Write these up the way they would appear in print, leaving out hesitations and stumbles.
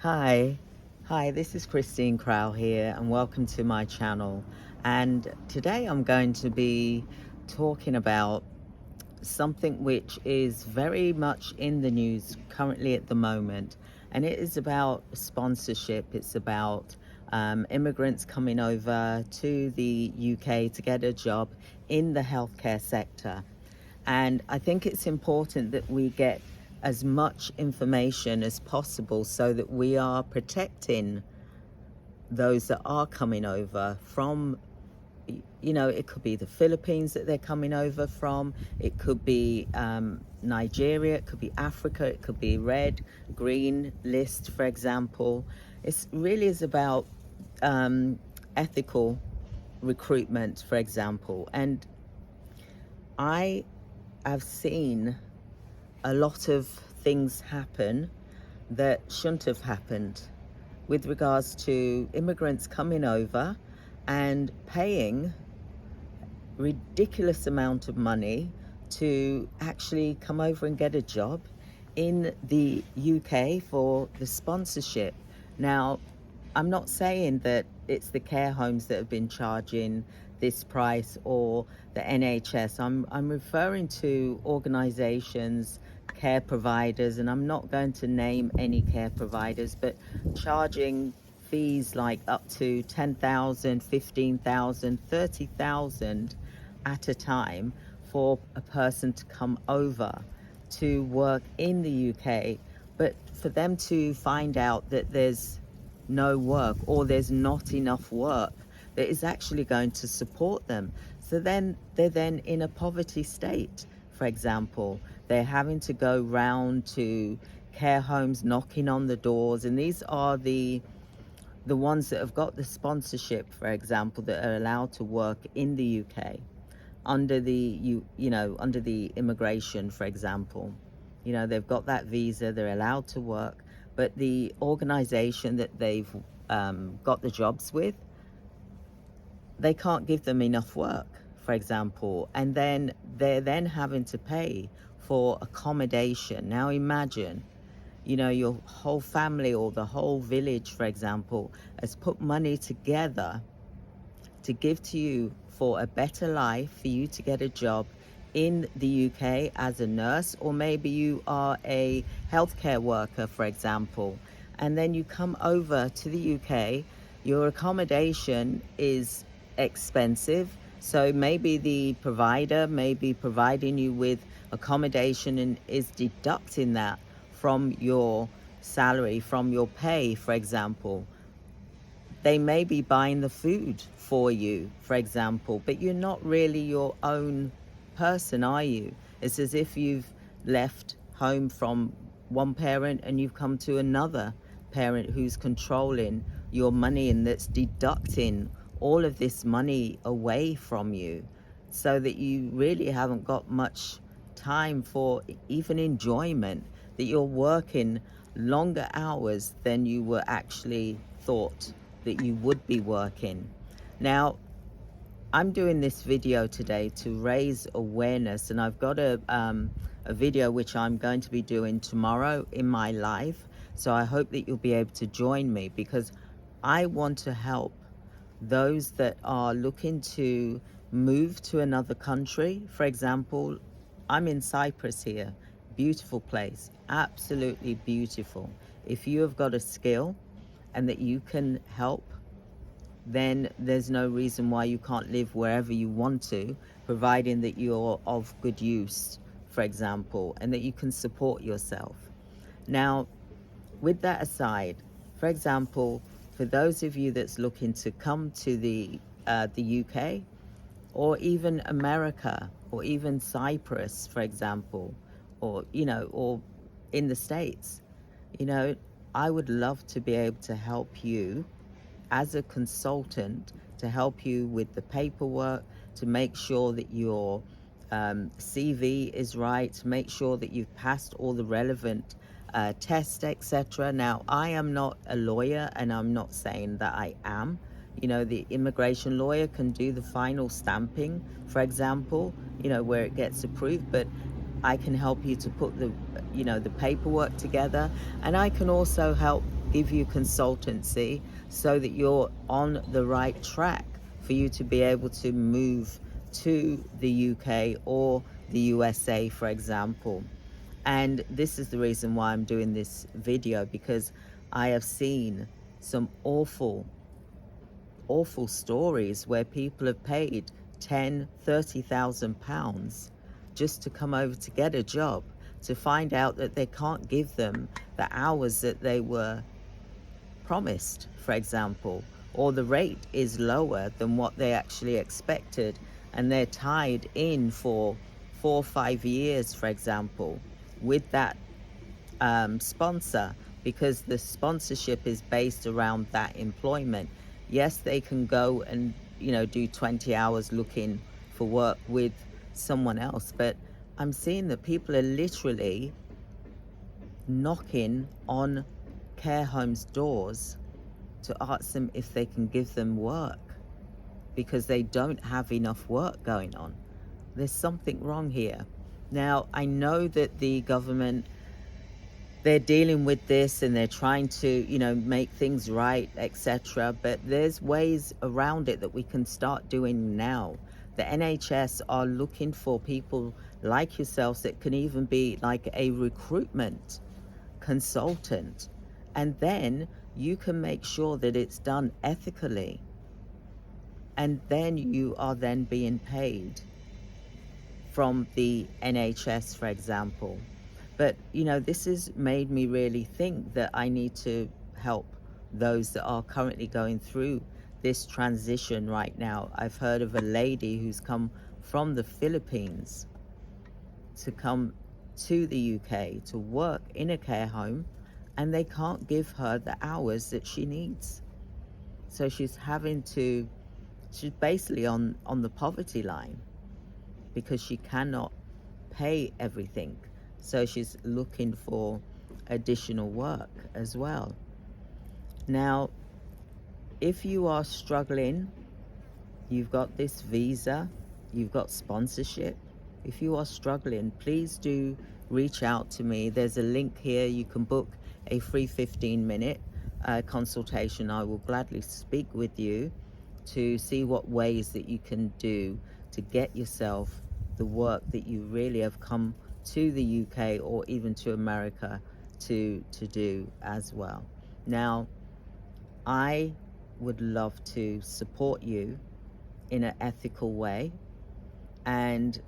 Hi, this is Christine Crow here, and welcome to my channel. And today I'm going to be talking about something which is very much in the news currently at the moment, and it is about sponsorship. It's about immigrants coming over to the UK to get a job in the healthcare sector. And I think it's important that we get as much information as possible so that we are protecting those that are coming over from, it could be the Philippines that they're coming over from, it could be Nigeria, it could be Africa, it could be red, green list, for example. It really is about ethical recruitment, for example. And I've seen a lot of things happen that shouldn't have happened with regards to immigrants coming over and paying ridiculous amount of money to actually come over and get a job in the UK for the sponsorship. Now, I'm not saying that it's the care homes that have been charging this price or the NHS. I'm referring to organizations, care providers, and I'm not going to name any care providers, but charging fees like up to 10,000, 15,000, 30,000 at a time for a person to come over to work in the UK, but for them to find out that there's no work or there's not enough work that is actually going to support them. So then they're then in a poverty state. For example, they're having to go round to care homes, knocking on the doors, and these are the ones that have got the sponsorship, for example, that are allowed to work in the UK under the under the immigration, for example. They've got that visa, they're allowed to work, but the organization that they've got the jobs with, they can't give them enough work, for example, and then they're then having to pay for accommodation. Now imagine, your whole family or the whole village, for example, has put money together to give to you for a better life, for you to get a job in the UK as a nurse, or maybe you are a healthcare worker, for example, and then you come over to the UK, your accommodation is expensive, so maybe the provider may be providing you with accommodation and is deducting that from your salary, from your pay, for example. They may be buying the food for you, for example, but you're not really your own person, are you? It's as if you've left home from one parent and you've come to another parent who's controlling your money and that's deducting all of this money away from you, so that you really haven't got much time for even enjoyment, that you're working longer hours than you were actually thought that you would be working. Now, I'm doing this video today to raise awareness, and I've got a video which I'm going to be doing tomorrow in my live, so I hope that you'll be able to join me, because I want to help those that are looking to move to another country. For example, I'm in Cyprus here, beautiful place, absolutely beautiful. If you have got a skill and that you can help, then there's no reason why you can't live wherever you want to, providing that you're of good use, for example, and that you can support yourself. Now, with that aside, for example, for those of you that's looking to come to the UK, or even America, or even Cyprus, for example, or or in the States, I would love to be able to help you as a consultant, to help you with the paperwork, to make sure that your CV is right, to make sure that you've passed all the relevant tests, etc. Now, I am not a lawyer, and I'm not saying that I am. The immigration lawyer can do the final stamping, for example, where it gets approved, but I can help you to put the paperwork together, and I can also help give you consultancy so that you're on the right track for you to be able to move to the UK or the USA, for example. And this is the reason why I'm doing this video, because I have seen some awful stories where people have paid £10,000-30,000 just to come over to get a job, to find out that they can't give them the hours that they were promised, for example, or the rate is lower than what they actually expected, and they're tied in for 4 or 5 years, for example, with that sponsor, because the sponsorship is based around that employment. Yes, they can go and do 20 hours looking for work with someone else, but I'm seeing that people are literally knocking on care homes' doors to ask them if they can give them work, because they don't have enough work going on. There's something wrong here. Now, I know that the government, they're dealing with this and they're trying to, make things right, etc. But there's ways around it that we can start doing now. The NHS are looking for people like yourselves that can even be like a recruitment consultant. And then you can make sure that it's done ethically. And then you are then being paid from the NHS, for example. But, this has made me really think that I need to help those that are currently going through this transition right now. I've heard of a lady who's come from the Philippines to come to the UK to work in a care home, and they can't give her the hours that she needs. So she's basically on the poverty line because she cannot pay everything. So she's looking for additional work as well. Now, if you are struggling, you've got this visa, you've got sponsorship. If you are struggling, please do reach out to me. There's a link here. You can book a free 15-minute consultation. I will gladly speak with you to see what ways that you can do to get yourself the work that you really have come to the UK or even to America to do as well. Now, I would love to support you in an ethical way, and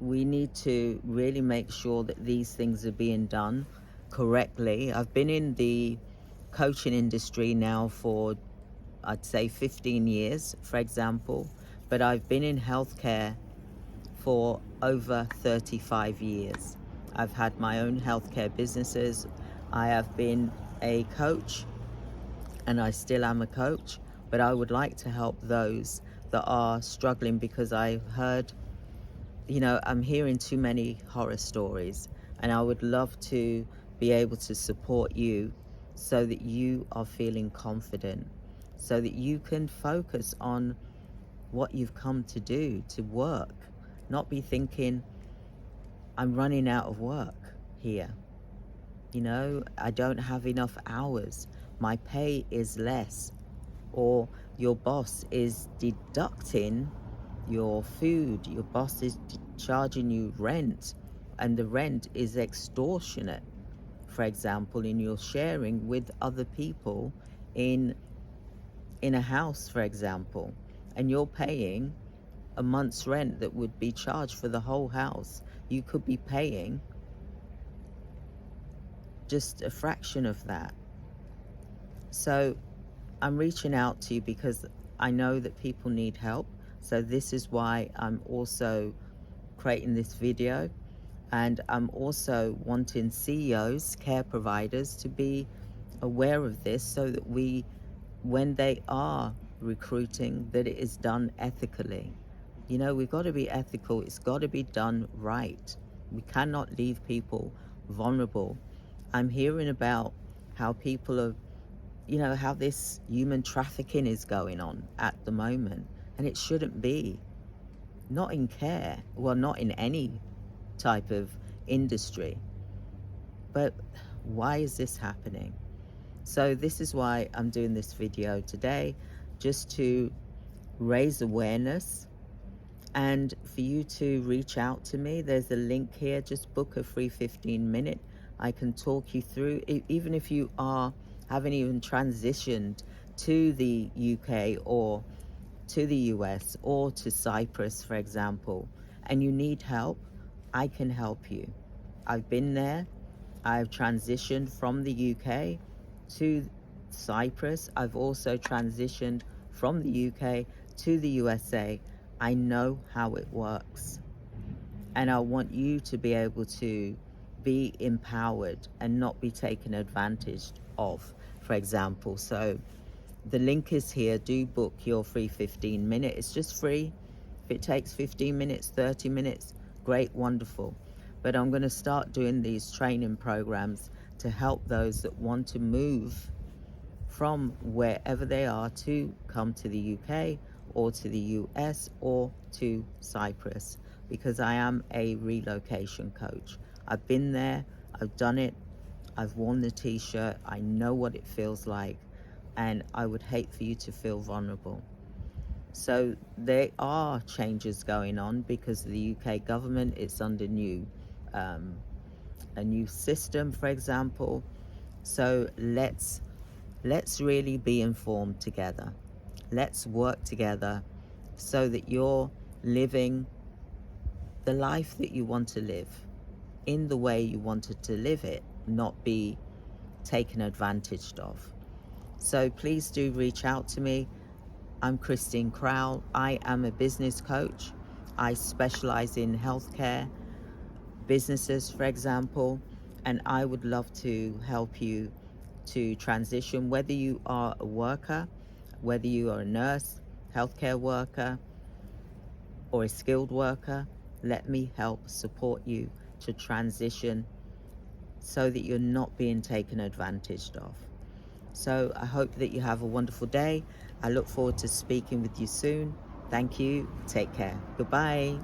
we need to really make sure that these things are being done correctly. I've been in the coaching industry now for, I'd say, 15 years, for example, but I've been in healthcare for over 35 years. I've had my own healthcare businesses. I have been a coach, and I still am a coach, but I would like to help those that are struggling, because I've heard, I'm hearing too many horror stories, and I would love to be able to support you so that you are feeling confident, so that you can focus on what you've come to do, to work, not be thinking, I'm running out of work here. I don't have enough hours. My pay is less. Or your boss is deducting your food. Your boss is charging you rent, and the rent is extortionate, for example, and you're sharing with other people in a house, for example, and you're paying a month's rent that would be charged for the whole house. You could be paying just a fraction of that. So I'm reaching out to you because I know that people need help. So this is why I'm also creating this video, and I'm also wanting CEOs, care providers, to be aware of this, so that when they are recruiting, that it is done ethically. We've got to be ethical. It's got to be done right. We cannot leave people vulnerable. I'm hearing about how people are, how this human trafficking is going on at the moment, and it shouldn't be. Not in care, well, not in any type of industry. But why is this happening? So this is why I'm doing this video today, just to raise awareness and for you to reach out to me. There's a link here. Just book a free 15-minute. I can talk you through, even if you haven't even transitioned to the UK or to the US or to Cyprus, for example, and you need help, I can help you. I've been there. I've transitioned from the UK to Cyprus. I've also transitioned from the UK to the USA. I know how it works. And I want you to be able to be empowered and not be taken advantage of, for example. So the link is here. Do book your free 15-minute. It's just free. If it takes 15 minutes, 30 minutes, great, wonderful. But I'm going to start doing these training programs to help those that want to move from wherever they are to come to the UK or to the US or to Cyprus, because I am a relocation coach. I've been there, I've done it, I've worn the t-shirt, I know what it feels like, and I would hate for you to feel vulnerable. So there are changes going on because the UK government is under a new system, for example. So let's really be informed together. Let's work together so that you're living the life that you want to live in the way you wanted to live it, not be taken advantage of. So please do reach out to me. I'm Christine Crowell. I am a business coach. I specialize in healthcare, businesses, for example, and I would love to help you to transition, whether you are a worker, whether you are a nurse, healthcare worker, or a skilled worker. Let me help support you to transition so that you're not being taken advantage of. So I hope that you have a wonderful day. I look forward to speaking with you soon. Thank you. Take care. Goodbye.